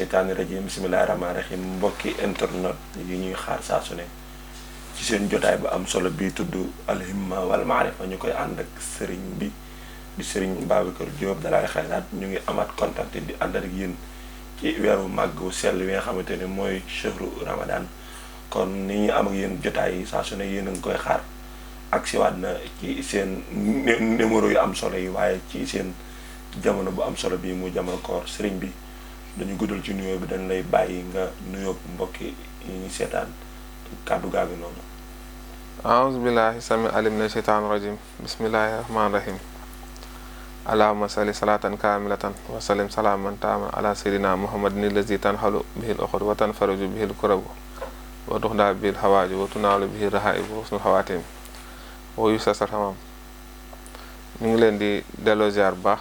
seytaani rajim bismillahi rahmaani rahim mbokki internet yi ñuy xaar saa su ne ci seen jotaay bu am solo bii tudd alhimma wal maarifa ñu koy ànd ak sëriñ bi di sëriñ Babacar Diop Dalaa'il Xayraat ñu ngi amaat contact di ànd ak yéen ci weeru màggu sell wi nga xamante ne mooy chehru Ramadan kon ni ñu am ak yéen jotaay yi saa su ne yéen a ngi koy xaar ak siwaat na ci seen numéro yu am solo yi waaye ci seen jamono bu am solo bii mu jamono koor sëriñ bi dañu guddal ci nuyoo bi dañ lay bàyyi nga nuyoo mbokki yi ñu seetaan kàddu gaa ngi noonu. aouzu billahi sami alim mina sheytaani rajim bismillahi rahmaani rahim allahumma salli salatan kamilatan wa sallim salaman taama ala sayyidina muhammadin allazi tanhalu bihi al-uqad wa tanfaraju bihi al-kurabu wa tuxda bihi al-hawaaju wa tunaalu bihi rahaibu wa husnul xawaatim wa yusasar xamam ñu ngi leen di delloo ziar bu baax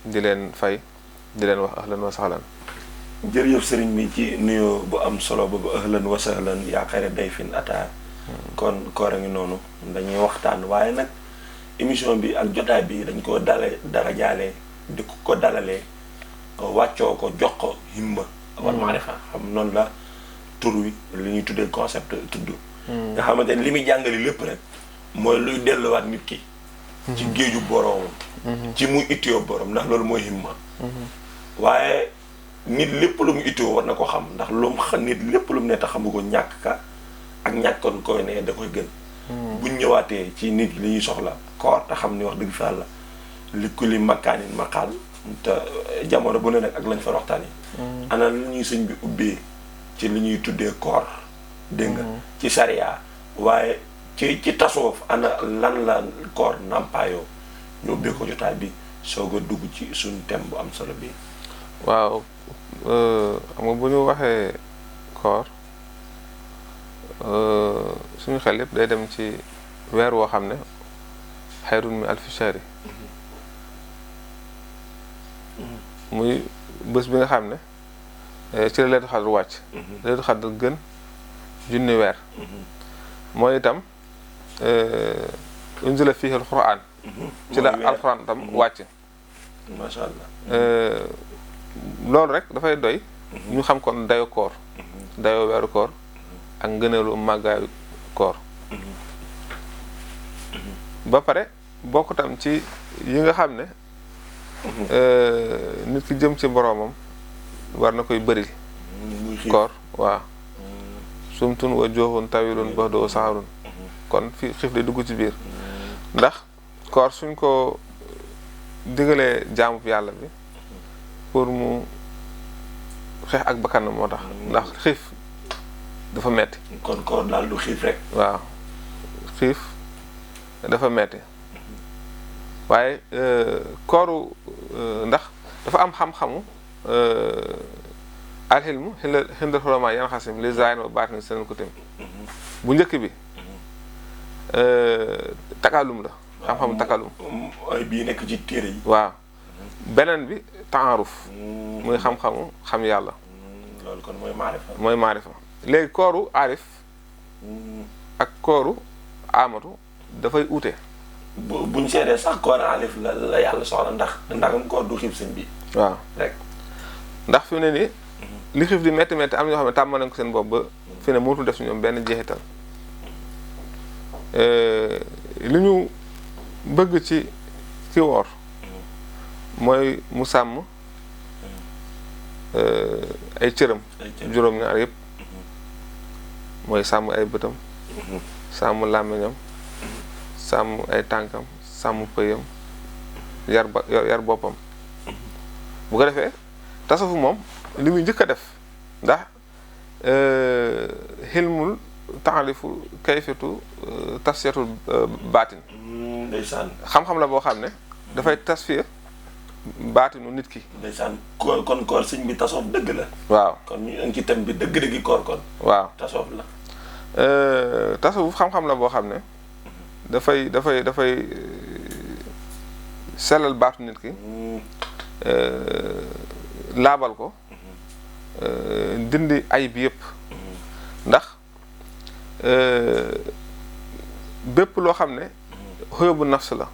di leen fay di leen wax ahlan wa sahlan. jërëjëf sëriñ bi ci nuyoo bu am solo boobu ahlan wa sahlan yaa xayra dayfin ataa kon koor a ngi noonu dañuy waxtaan waaye nag émission bi ak jotaay bi dañ ko dara jaale di ko dalalee wàccoo ko jox ko himma wal maarifa xam noonu la tur wi li ñuy tuddee concept tudd nga xamante ne li muy jàngale lépp rek mooy luy delluwaat nit ki ci géeju boroomam ci muy itteewoo borom ndax loolu mooy himma waaye nit lépp lu mu itteewoo war na ko xam ndax lu mu xam nit lépp lu mu ne te xamu ko ñàkk ka ak ñàkkoon koy ne da koy gën buñ ñëwaatee ci nit li ñuy soxla koor te xam ni wax dëgg fa Yàlla li ku li makkaanin maqaal te jamono bu ne nag ak lañ fa waxtaan yi ana lu ñuy sëñ bi ubbee ci li ñuy tuddee koor dégg nga ci sariya waaye ci tasawuf ana lan la koor nàmpaayoo ñu ubbee ko jotaay bi soog a dugg ci suñu thème bu am solo bi. waaw xam nga bu ñu waxee koor suñu xel yépp day dem ci weer woo xam ne xayrun min alfi shahri muy bés bi nga xam ne ci la laylatul xadr wàcc laylatul xadr gën junni weer mooy itam unzila fiihi al-Qur'aan ci la alxuraan tam wàcc masha Allah loolu rek dafay doy ñu xam kon dayo koor dayo weeru koor ak ngëneelu màggaayu koor ba pare bokk tam ci yi nga xam ne nit ki jëm ci boroomam war na koy bëril koor waaw sumtun wa jooxun tawilun bax doo saxarun kon fi xiif de dugg ci biir ndax koor suñ ko digalee jaamu yàlla bi pour mu xeex ak bakkanam moo tax ndax xiif dafa metti kon koor daal du xiif rek waaw xiif dafa metti waaye kooru ndax dafa am xam-xamu alxilmu xindal xulamaa yan xasim li zayin wa baatin seen ko tem bu njëkk bi takalum la xam-xamu takalum ay bii nekk ci téere yi waaw beneen bi taaruf muy xam-xamu xam yàlla loolu kon mooy maarifa léegi kooru aarif ak kooru amatu dafay ute buñ seetee sax koor alif la yàlla soxla ndaxam koor du xiif sëñ bi waaw rek ndax fi mu ne nii li xiif di métti métti am na ñoo xam ne tàmm nañ ko seen bopp ba fi ne mënatul def si ñoom benn jeexital li ñu bëgg ci ki woor mooy mu sàmm ay cëram juróom-ñaar yëpp mooy sàmm ay bëtam sàmm làmmiñam sàmm ay tànkam sàmm pëyam yar boppam bu ko defee tasawuf moom li muy njëkk a def ndax xilmul taalifu kayfatu tasfiyatul baatin ndeysaan xam-xam la boo xam ne dafay tasfiya baatinu nit ki ndeysaan kon koor sëñ bi tasawuf dëgg la waaw kon ñu ngi ci thème bi dëgg-dëggi koor kon waaw tasawuf la tasawuf xam-xam la boo xam ne dafay sellal baatu nit ki laabal ko dindi ay bi yëpp ndax bépp loo xam ne xëyobu nafs la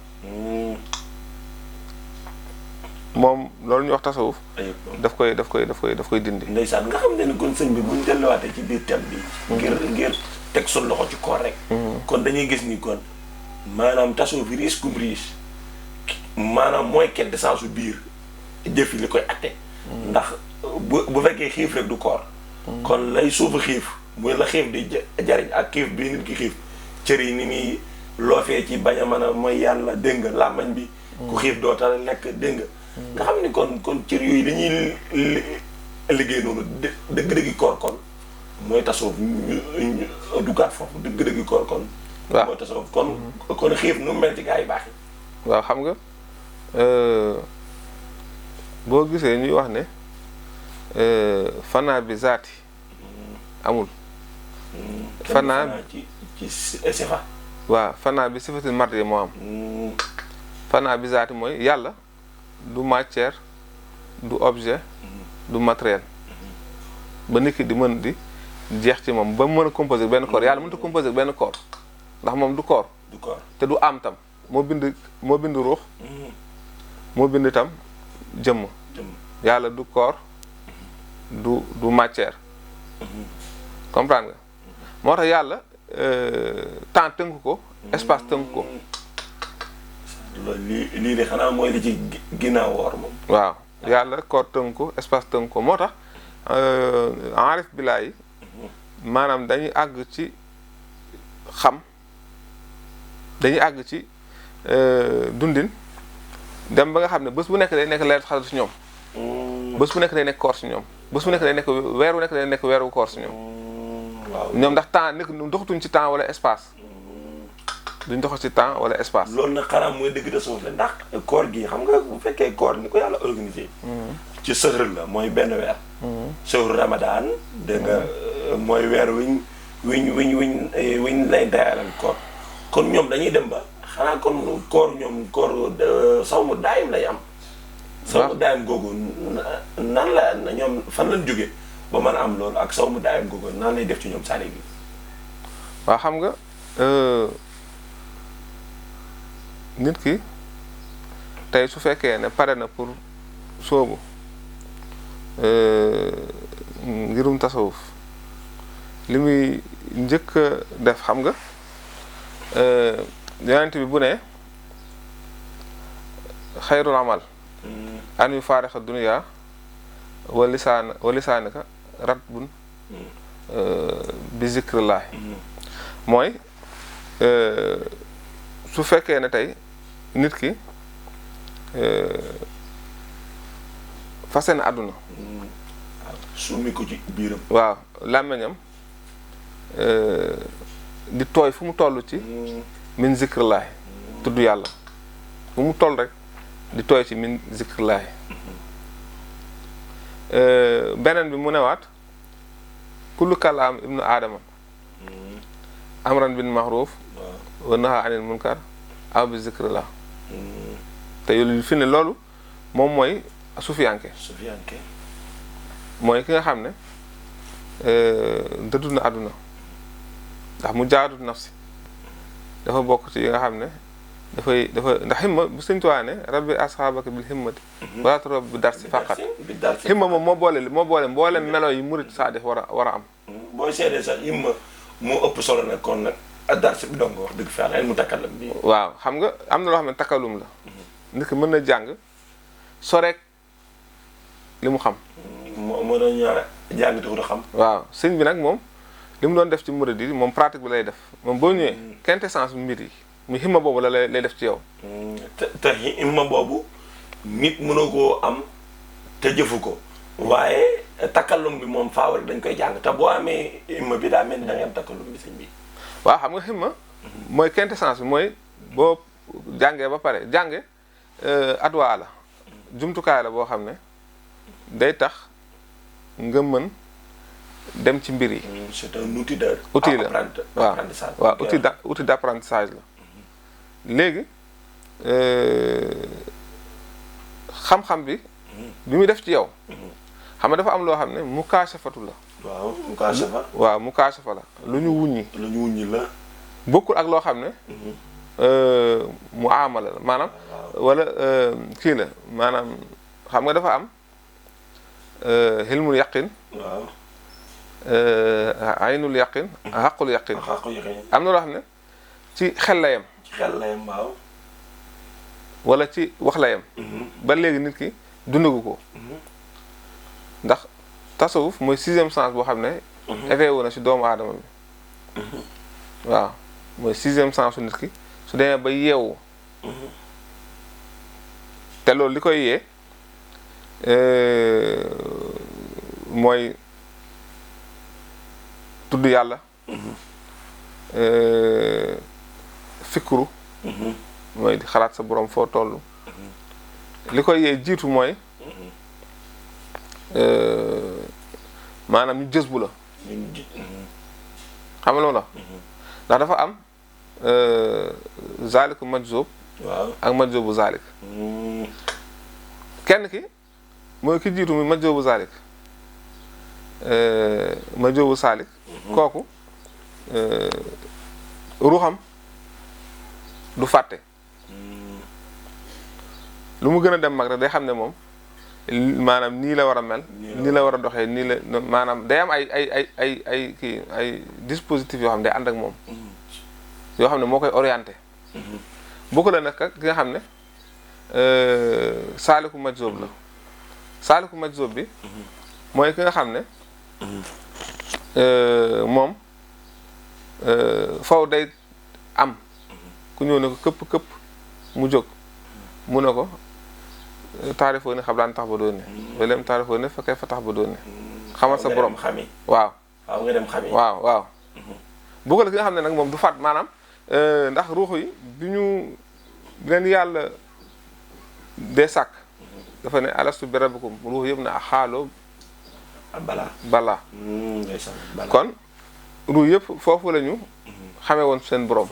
moom loolu ñu wax tasawuf ayib daf koy dindi. ndeysaan nga xam ne kon sëñ bi buñ delluwaatee ci biir thème bi. ngir teg suñ loxo ci koor rek. kon dañuy gis ni kon maanaam tasawuf bi riche comme riche maanaam mooy quête de sens su biir jëf yi li koy atte. ndax bu fekkee xiif rek du koor. kon lay suufu xiif muy la xiif di jariñ ak xiif bii nit ki xiif cër yi ni muy loofee ci bañ a mën a mooy yàlla dégg nga làmmañ bi. ku xiif doo tal lekk dégg nga xam ni kon cër yooyu dañuy liggéey noonu dëgg-dëggi koor kon mooy tasawuf ñu duggaat foofu dëgg-dëggi koor kon. waaw mooy tasawuf kon xiif nu mel ci gaa yi baax yi. waaw xam nga boo gisee ñuy wax ne fanaa bi zaati amul. fanaa ci sifa. waaw fanaa bi sifatil mardi moo am. fanaa bi zaati mooy yàlla du matière du objet du matériel ba nit ki di mën di jeex ci moom ba mu mën a composer benn corps yàlla mënut a composer benn corps ndax moom du corps. du corps te du am tam moo bind ruux. moo bind tam jëmm. yàlla du corps du matière. comprendre nga moo tax yàlla temps tënk ko espace tënk ko. lii de xanaa mooy li ci ginnaaw woor moom. waaw yàlla corps tënk ko espace tënk ko moo tax enrif bilaa yi maanaam dañuy àgg ci xam dañuy àgg ci dundin dem ba nga xam ne bés bu nekk day nekk leer xalat si ñoom. bés bu nekk day nekk koor si ñoom bés bu nekk day nekk weer wu nekk day nekk weeru koor si ñoom. waaw ñoom ndax temps nekk doxatuñ ci temps wala espace. duñ dox ci temps wala espace. loolu nag xanaa mooy dëgg de suuf la ndax koor gi xam nga bu fekkee koor ni ko yàlla organisé. ci sëxër la mooy benn weer. sëxër Ramadan dégg nga mooy weer wiñ lay dayalal koor kon ñoom dañuy dem ba xanaa kon koor ñoom koor saw mu daayim lay am. saw mu daayim googu nan la ñoom fan lañ jóge ba mën a am loolu ak saw mu daayim googu nan lay def ci ñoom saa léegi. waaw xam nga. nit ki tey su fekkee ne pare na pour soobu ngirum tasawuf li muy njëkk a def xam nga yonent bi bu ne xayrul amal an yu faarixa dunya wa lisaanika ratbun bi zikrillaahi mooy su fekkee ne tey nit ki fase na àdduna. summi ko ci biiram. waaw làmmiñam di tooy fu mu toll ci. min zikrillaahi tudd yàlla fu mu toll rek di tooy ci min zikrillaahi beneen bi mu newaat kullu kalaam ibnu aadama amran bin maxruuf wa nahaa anil munkar aw bi zikrillah te yooyu fi ne loolu moom mooy sufiyanke mooy ki nga xam ne dëddu na àdduna ndax mu jaadut nafsi dafa bokk ci yi nga xam ne dafa ndax himma bu Sëñ Tuubaa ne rabbi asxaabaka bil himmati wala turabbi bi darsi faqat himma moom moo boole mboolem melo yi murit saadix war a am. booy seedee sax himma moo ëpp solo nag kon nag ak darsi bi dong wax dëgg fa yàlla mu takkalum bi. waaw xam nga am na loo xam ne takkalum la. nit ki mën na jàng soreek li mu xam. moo doon ñaar jàng taxut a xam. waaw sëñ bi nag moom li mu doon def ci murid yi moom pratique bi lay def moom boo ñëwee quintessence mbir yi mu himma boobu la lay def ci yow. te himma boobu nit mënoo koo am te jëfu ko waaye takkalum bi moom faaw rek dañ koy jàng te boo amee himma bi daa mel ni da ngay am takkalum bi sëñ bi. waaw xam nga himma mooy quintessence bi mooy boo jàngee ba pare jànge adwa la jumtukaay la boo xam ne day tax nga mën dem ci mbir yi. c'est un outil de. outil la waaw outil d'apprentissage la léegi xam-xam bi. bi muy def ci yow. xam nga dafa am loo xam ne mukaashafatu la. waaw mukaashafa. waaw mukaashafa la lu ñu wuññi. lu ñu wuññi la. bokkul ak loo xam ne. mu amala la maanaam. wala kii la maanaam xam nga dafa am xilmul yaqin waaw aynul yaqin xaqul yaqin xaqu yaqin am na loo xam ne ci xel la yem ci xel la yem waaw wala ci wax la yem ba léegi nit ki dundagu ko ndax tasawuf mooy 6e sens boo xam ne éveillé wu na si doomu aadama bi waaw mooy 6e sens su nit ki su demee ba yeewu te loolu li koy yee mooy tudd yàlla fikru mooy di xalaat sa borom foo toll li koy yee jiitu mooy maanaam ñu jës bu la xam nga la ndax dafa am zalik majzub waaw ak majzubu zalik kenn ki mooy ki jiitu muy majzubu zalik majzubu salik kooku ruuxam du fàtte lu mu gën a dem mag rek day xam ne moom maanaam nii la war a mel nii la war a doxee nii la maanaam day am ay kii ay dispositifs yoo xam ne day ànd ak moom yoo xam ne moo koy orienté bokku la nag ki nga xam ne saaliku majzub la saaliku majzub bi mooy ki nga xam ne moom faw day am ku ñëw ne ko këpp mu jóg mu ne ko taarifoo ne xam laan tax ba doon ne ba leem taarifoo ne fa kay fa tax ba doon ne xamal sa borom waaw waaw nga dem xami waaw bokku la ki nga xam ne nag moom du fàtt maanaam ndax ruux yi bi leen yàlla dee sàkk dafa ne alastu bi rabbikum ruux yëpp ne a xaaloo balaa kon ruux yëpp foofu la ñu xamee woon seen borom